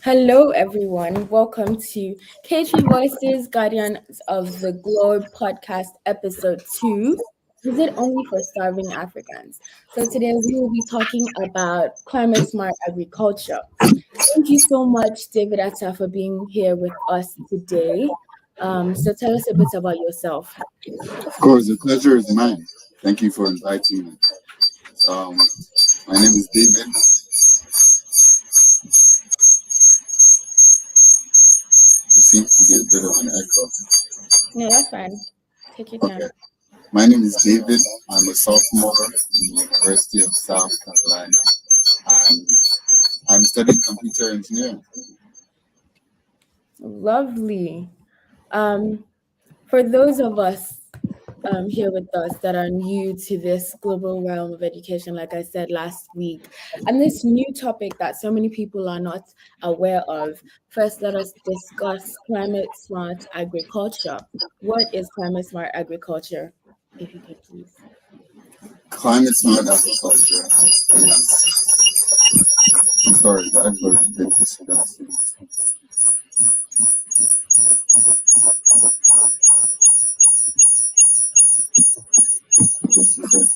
Hello, everyone. Welcome to K3 Voices, Guardians of the Globe podcast, episode 2. Is it only for starving Africans? So, today we will be talking about climate smart agriculture. Thank you so much, David Atta, for being here with us today. So, tell us a bit about yourself. Of course, the pleasure is mine. Thank you for inviting me. Um, my name is David. There seems to be a bit of an echo. No, that's fine. Take your Okay. time. My name is David. I'm a sophomore in the University of South Carolina, and I'm studying computer engineering. Lovely. For those of us here with us that are new to this global realm of education, like I said last week, and this new topic that so many people are not aware of. First, let us discuss climate smart agriculture. What is climate smart agriculture, if you could please? Climate smart agriculture is, I'm sorry, the echo is a bit disgusting. Just a second.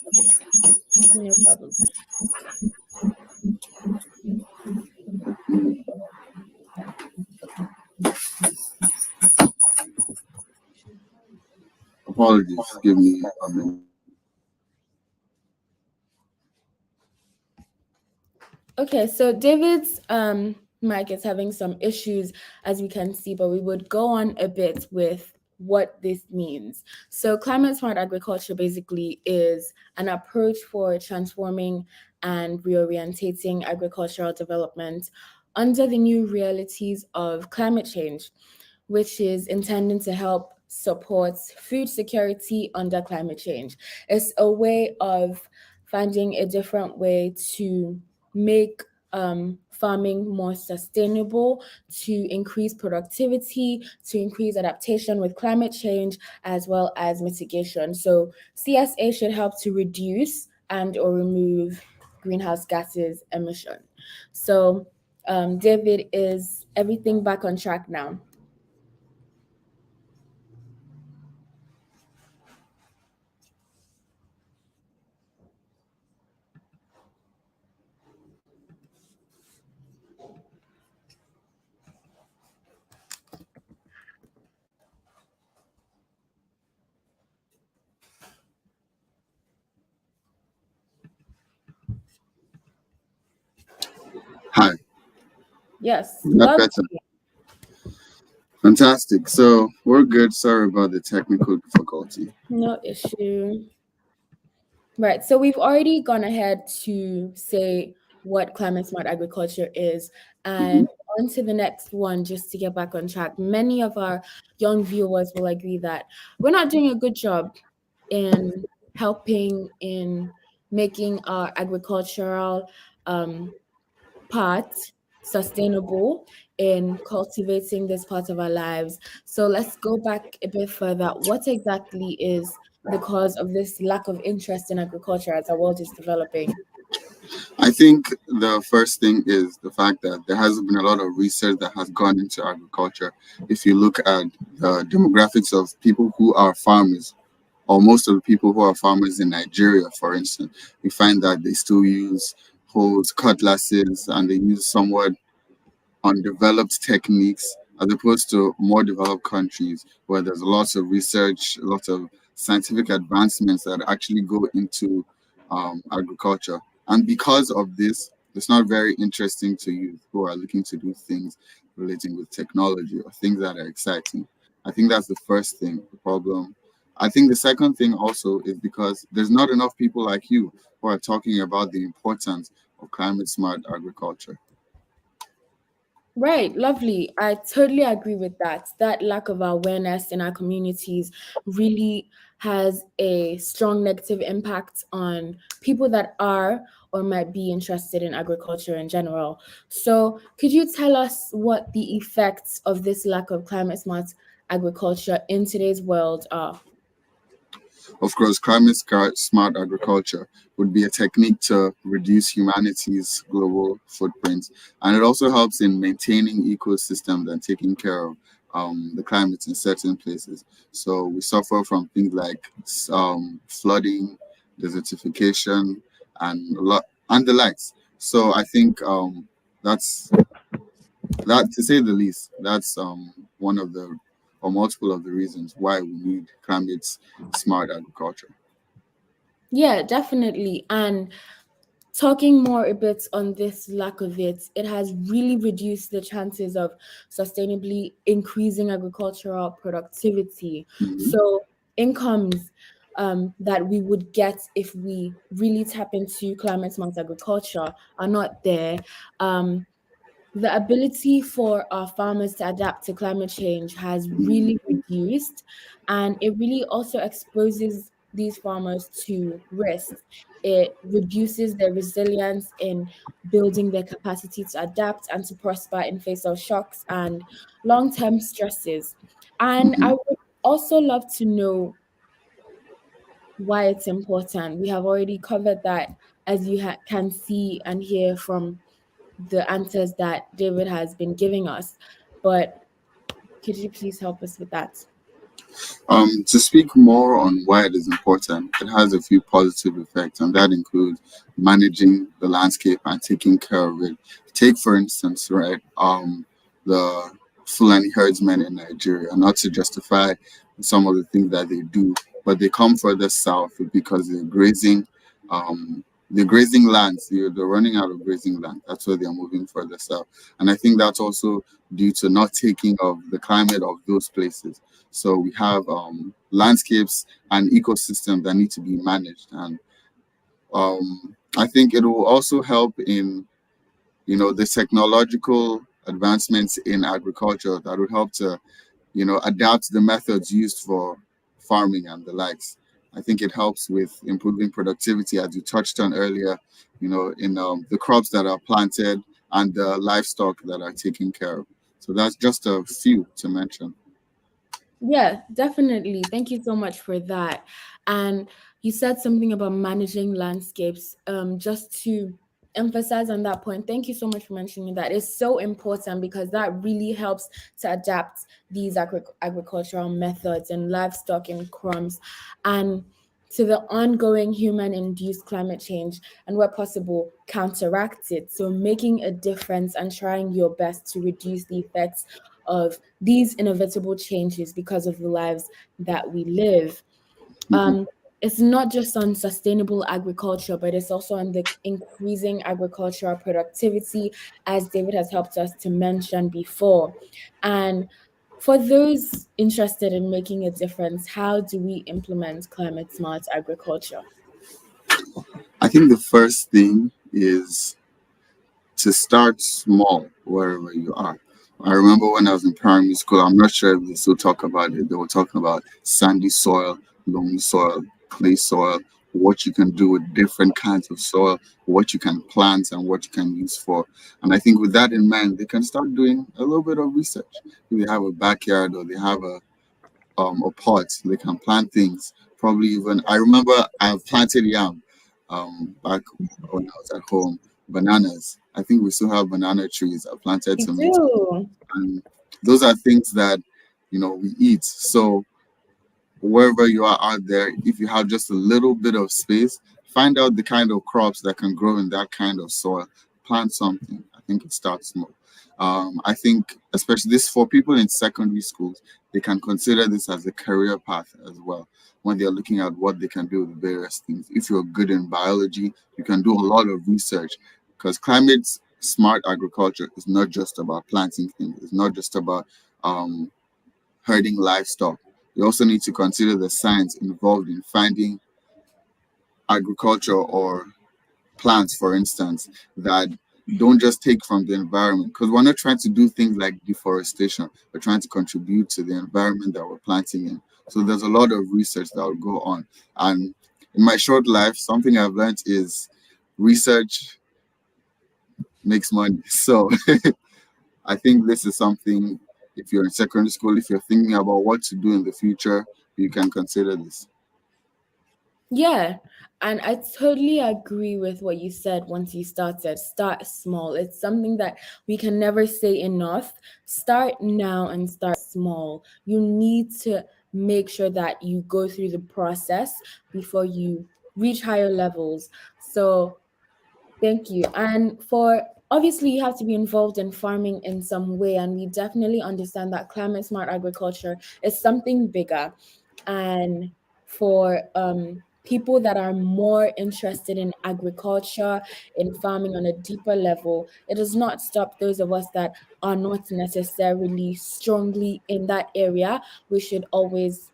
No problem. Apologies, give me a minute. Okay, so David's mic is having some issues, as we can see, but we would go on a bit with what this means. So climate smart agriculture basically is an approach for transforming and reorientating agricultural development under the new realities of climate change, which is intended to help support food security under climate change. It's a way of finding a different way to make farming more sustainable, to increase productivity, to increase adaptation with climate change, as well as mitigation. So CSA should help to reduce and or remove greenhouse gases emission. So David, is everything back on track now? Hi, Yes, is that better? lovely. Fantastic. So we're good. Sorry about the technical difficulty. No issue. Right. So we've already gone ahead to say what climate smart agriculture is. Mhm. And on to the next one, just to get back on track. Many of our young viewers will agree that we're not doing a good job in helping in making our agricultural um, part sustainable in cultivating this part of our lives. So let's go back a bit further. What exactly is the cause of this lack of interest in agriculture as our world is developing? I think the first thing is the fact that there hasn't been a lot of research that has gone into agriculture. If you look at the demographics of people who are farmers, or most of the people who are farmers in Nigeria, for instance, we find that they still use hoes, cutlasses, and they use somewhat undeveloped techniques as opposed to more developed countries where there's lots of research, lots of scientific advancements that actually go into agriculture. And because of this, it's not very interesting to youth who are looking to do things relating with technology or things that are exciting. I think that's the first thing, the problem. I think the second thing also is because there's not enough people like you who are talking about the importance of climate smart agriculture. Right, lovely. I totally agree with that. That lack of awareness in our communities really has a strong negative impact on people that are or might be interested in agriculture in general. So, could you tell us what the effects of this lack of climate smart agriculture in today's world are? Of course, smart agriculture would be a technique to reduce humanity's global footprint, and it also helps in maintaining ecosystems and taking care of the climate in certain places. So we suffer from things like flooding, desertification, and a lot and the likes. So I think that's that, to say the least. That's one of the or multiple of the reasons why we need climate smart agriculture. Yeah, definitely. And talking more a bit on this lack of it, it has really reduced the chances of sustainably increasing agricultural productivity. Mhm. So incomes that we would get if we really tap into climate smart agriculture are not there. Um, the ability for our farmers to adapt to climate change has really reduced, and it really also exposes these farmers to risks. It reduces their resilience in building their capacity to adapt and to prosper in face of shocks and long-term stresses. And I Mhm. would also love to know why it's important. We have already covered that, as you can see and hear from the answers that David has been giving us. But could you please help us with that? To speak more on why it is important, it has a few positive effects, and that includes managing the landscape and taking care of it. Take, for instance, right, the Fulani herdsmen in Nigeria, not to justify some of the things that they do, but they come further south because they're grazing lands. They're running out of grazing land. That's why they're moving further south. And I think that's also due to not taking of the climate of those places. So we have landscapes and ecosystems that need to be managed, and I think it will also help in the technological advancements in agriculture that would help to adapt the methods used for farming and the likes. I think it helps with improving productivity, as you touched on earlier. In the crops that are planted and the livestock that are taken care of. So that's just a few to mention. Yeah, definitely. Thank you so much for that. And you said something about managing landscapes. Just to emphasize on that point, thank you so much for mentioning that. It's so important because that really helps to adapt these agricultural methods and livestock and crops and to the ongoing human induced climate change, and where possible counteract it. So making a difference and trying your best to reduce the effects of these inevitable changes because of the lives that we live. Mhm. Um, it's not just on sustainable agriculture, but it's also on the increasing agricultural productivity, as David has helped us to mention before. And for those interested in making a difference, how do we implement climate smart agriculture? I think the first thing is to start small wherever you are. I remember when I was in primary school, I'm not sure if they still talk about it. They were talking about sandy soil, loamy soil, clay soil, what you can do with different kinds of soil, what you can plant and what you can use for. And I think with that in mind, they can start doing a little bit of research. If they have a backyard or they have a pot, they can plant things. Probably even I remember I've planted yam back when I was at home. Bananas. I think we still have banana trees. I planted We tomatoes, do. and those are things that we eat. So wherever you are out there, if you have just a little bit of space, find out the kind of crops that can grow in that kind of soil. Plant something. I think it starts small. I think, especially this for people in secondary schools, they can consider this as a career path as well when they're looking at what they can do with various things. If you're good in biology, you can do a lot of research because climate smart agriculture is not just about planting things, it's not just about um, herding livestock. You also need to consider the science involved in finding agriculture or plants, for instance, that don't just take from the environment. Because we're not trying to do things like deforestation, we're trying to contribute to the environment that we're planting in. So there's a lot of research that will go on. And in my short life, something I've learned is research makes money. So I think this is something, if you're in secondary school, if you're thinking about what to do in the future, you can consider this. Yeah, and I totally agree with what you said once you started. Start small. It's something that we can never say enough. Start now and start small. You need to make sure that you go through the process before you reach higher levels. So thank you. And for obviously, you have to be involved in farming in some way. And we definitely understand that climate smart agriculture is something bigger. And for people that are more interested in agriculture, in farming on a deeper level, it does not stop those of us that are not necessarily strongly in that area. We should always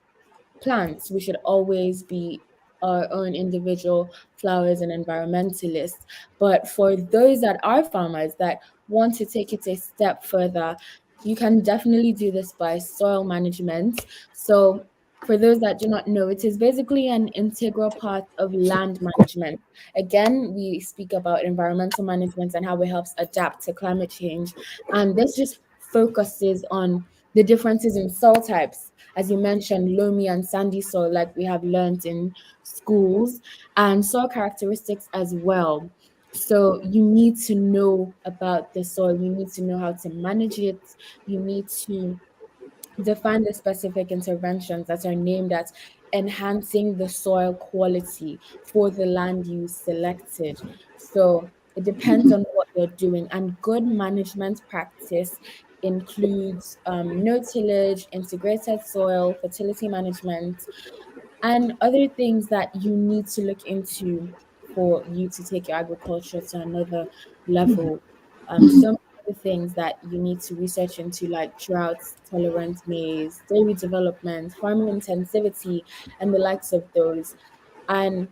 plants. We should always be our own individual flowers and environmentalists. But for those that are farmers that want to take it a step further, you can definitely do this by soil management. So, for those that do not know, it is basically an integral part of land management. Again, we speak about environmental management and how it helps adapt to climate change. And this just focuses on the differences in soil types, as you mentioned, loamy and sandy soil, like we have learned in schools, and soil characteristics as well. So you need to know about the soil, you need to know how to manage it, you need to define the specific interventions that are named at enhancing the soil quality for the land you selected. So it depends on what you're doing, and good management practice includes no tillage, integrated soil, fertility management, and other things that you need to look into for you to take your agriculture to another level. So many other things that you need to research into, like drought tolerant maize, dairy development, farming intensivity, and the likes of those. And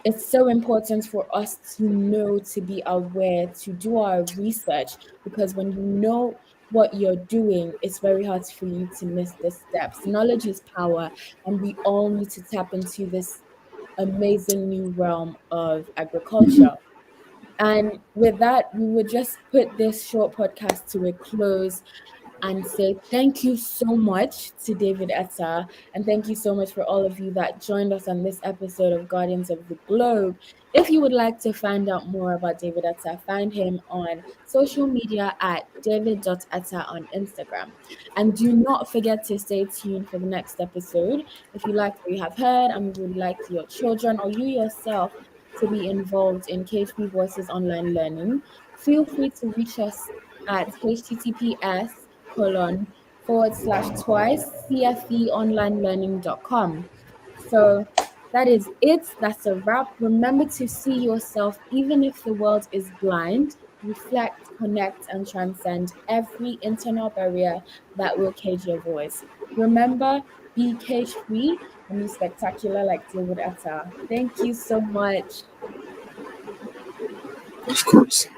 it's so important for us to know, to be aware, to do our research, because when you know what you're doing, it's very hard for you to miss the steps. Knowledge is power, and we all need to tap into this amazing new realm of agriculture. And with that, we would just put this short podcast to a close and say thank you so much to David Etta. And thank you so much for all of you that joined us on this episode of Guardians of the Globe. If you would like to find out more about David Etta, find him on social media at david.etta on Instagram. And do not forget to stay tuned for the next episode. If you liked what you have heard and would like your children or you yourself to be involved in KHP Voices online learning, feel free to reach us at https://twice cfeonlinelearning.com. So that is it. That's a wrap. Remember to see yourself, even if the world is blind. Reflect, connect, and transcend every internal barrier that will cage your voice. Remember, be cage free and be spectacular like David Atta. Thank you so much. Of course.